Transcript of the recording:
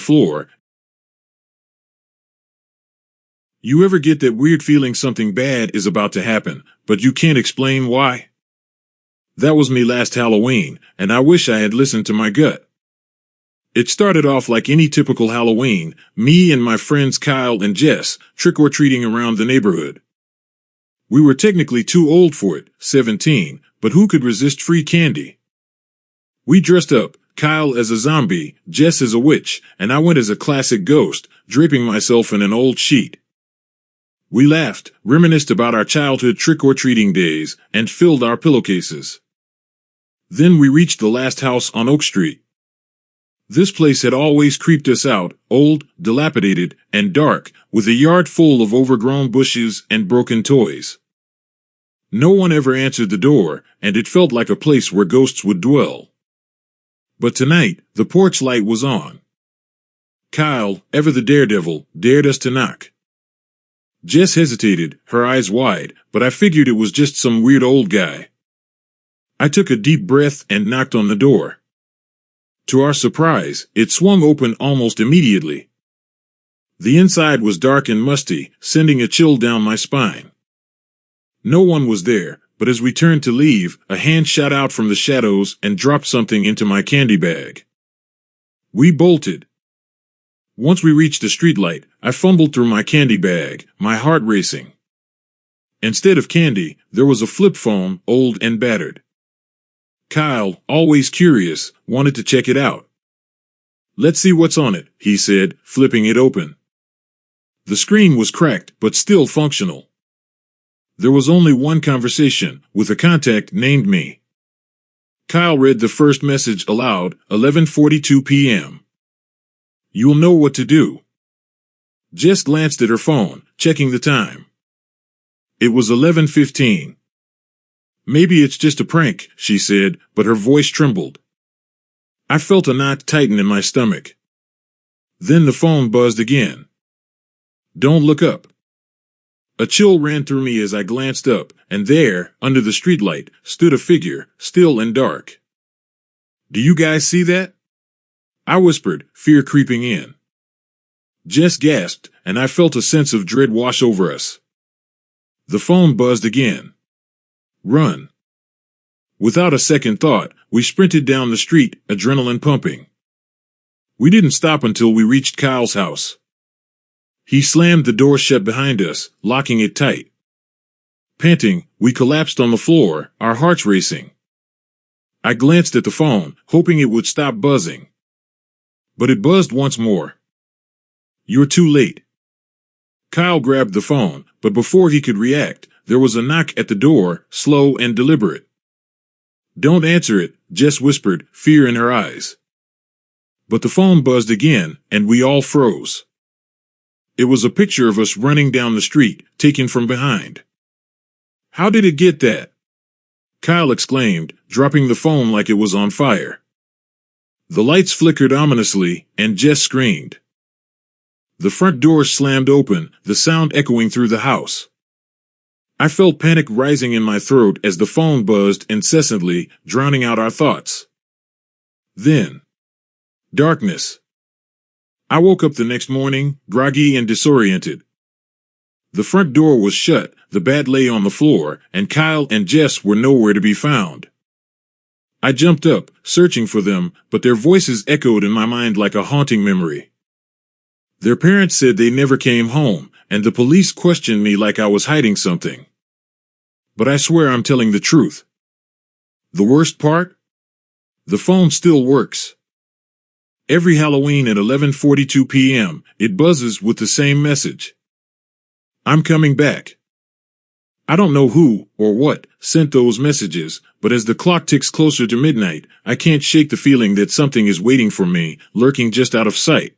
floor. You ever get that weird feeling something bad is about to happen, but you can't explain why? That was me last Halloween, and I wish I had listened to my gut. It started off like any typical Halloween, me and my friends Kyle and Jess trick-or-treating around the neighborhood. We were technically too old for it, 17, but who could resist free candy? We dressed up, Kyle as a zombie, Jess as a witch, and I went as a classic ghost, draping myself in an old sheet. We laughed, reminisced about our childhood trick-or-treating days, and filled our pillowcases. Then we reached the last house on Oak Street. This place had always creeped us out, old, dilapidated, and dark, with a yard full of overgrown bushes and broken toys. No one ever answered the door, and it felt like a place where ghosts would dwell. But tonight, the porch light was on. Kyle, ever the daredevil, dared us to knock. Jess hesitated, her eyes wide, but I figured it was just some weird old guy. I took a deep breath and knocked on the door. To our surprise, it swung open almost immediately. The inside was dark and musty, sending a chill down my spine. No one was there, but as we turned to leave, a hand shot out from the shadows and dropped something into my candy bag. We bolted. Once we reached the streetlight, I fumbled through my candy bag, my heart racing. Instead of candy, there was a flip phone, old and battered. Kyle, always curious, wanted to check it out. "Let's see what's on it," he said, flipping it open. The screen was cracked, but still functional. There was only one conversation, with a contact named me. Kyle read the first message aloud, 11:42 p.m. "You'll know what to do." Jess glanced at her phone, checking the time. It was 11:15. "Maybe it's just a prank," she said, but her voice trembled. I felt a knot tighten in my stomach. Then the phone buzzed again. "Don't look up." A chill ran through me as I glanced up, and there, under the streetlight, stood a figure, still and dark. "Do you guys see that?" I whispered, fear creeping in. Jess gasped, and I felt a sense of dread wash over us. The phone buzzed again. "Run." Without a second thought, we sprinted down the street, adrenaline pumping. We didn't stop until we reached Kyle's house. He slammed the door shut behind us, locking it tight. Panting, we collapsed on the floor, our hearts racing. I glanced at the phone, hoping it would stop buzzing. But it buzzed once more. "You're too late." Kyle grabbed the phone, but before he could react, there was a knock at the door, slow and deliberate. "Don't answer it," Jess whispered, fear in her eyes. But the phone buzzed again, and we all froze. It was a picture of us running down the street, taken from behind. "How did it get that?" Kyle exclaimed, dropping the phone like it was on fire. The lights flickered ominously, and Jess screamed. The front door slammed open, the sound echoing through the house. I felt panic rising in my throat as the phone buzzed incessantly, drowning out our thoughts. Then, darkness. I woke up the next morning, groggy and disoriented. The front door was shut, the bat lay on the floor, and Kyle and Jess were nowhere to be found. I jumped up, searching for them, but their voices echoed in my mind like a haunting memory. Their parents said they never came home, and the police questioned me like I was hiding something. But I swear I'm telling the truth. The worst part? The phone still works. Every Halloween at 11:42 p.m., it buzzes with the same message. I'm coming back. I don't know who, or what, sent those messages, but as the clock ticks closer to midnight, I can't shake the feeling that something is waiting for me, lurking just out of sight.